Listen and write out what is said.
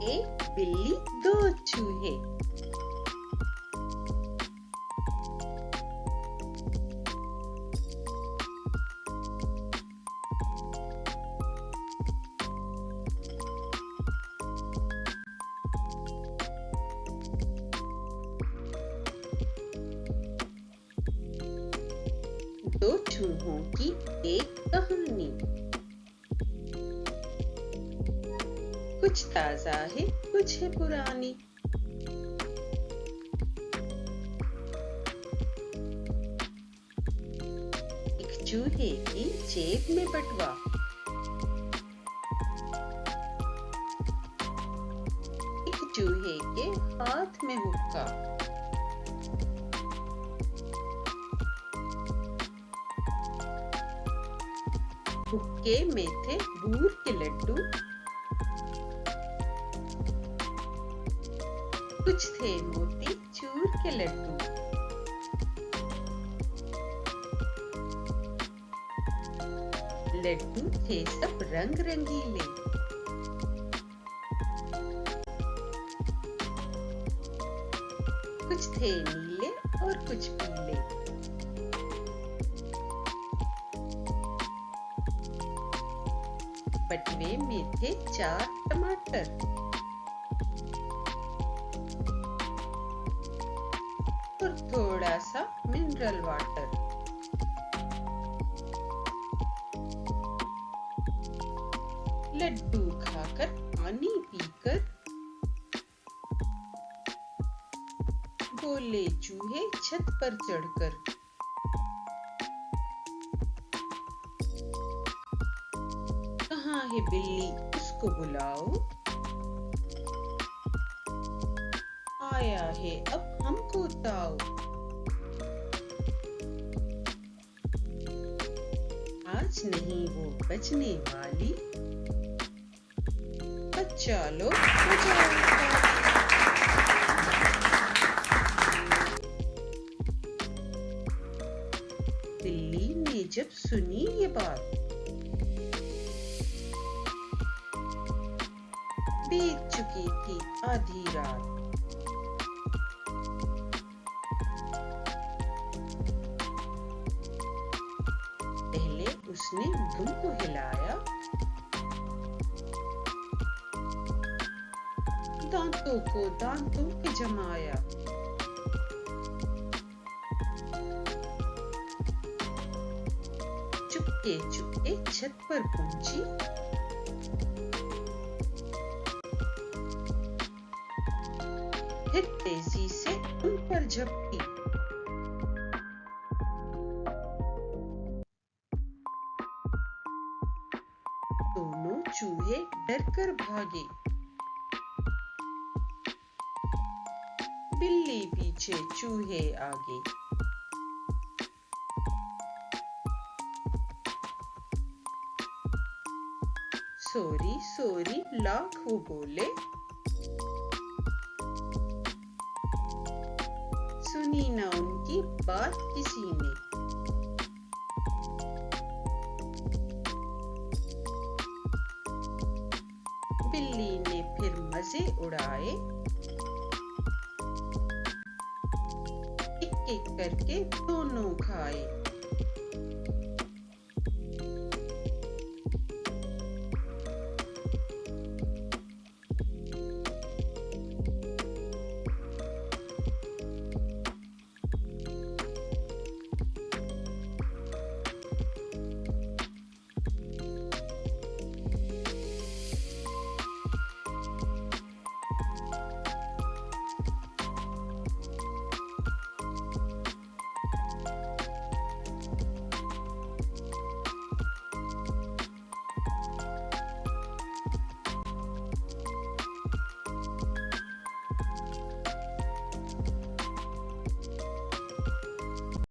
एक बिल्ली दो चूहे। दो चूहों की एक कहानी। कुछ ताजा है, कुछ है पुरानी। एक चूहे की जेब में बटुआ, एक चूहे के हाथ में हुक्का। हुक्के में थे बूर के लड्डू, कुछ थे मोती चूर के लड्डू। लड्डू थे सब रंग रंगीले, कुछ थे नीले और कुछ पीले। बटुए में थे 4 टमाटर, और थोड़ा सा मिनरल वाटर। लड्डू खाकर पानी पीकर बोले चूहे छत पर चढ़कर, कहाँ है बिल्ली उसको बुलाओ, आया है अब हमको ताओ। आज नहीं वो बचने वाली, बच्चा लो बजाओ। बिल्ली ने जब सुनी ये बात, बीत चुकी थी आधी रात। पहले उसने दुम को हिलाया, दांतों को दांतों पे जमाया। चुपके चुपके छत पर पहुंची, फिर तेजी से उन पर झपटी। दोनों चूहे डरकर भागे, बिल्ली पीछे चूहे आगे। सॉरी सॉरी लाख वो बोले, सुनी ना उनकी बात किसी ने। बिल्ली ने फिर मजे उड़ाए, एक एक करके दोनों खाए।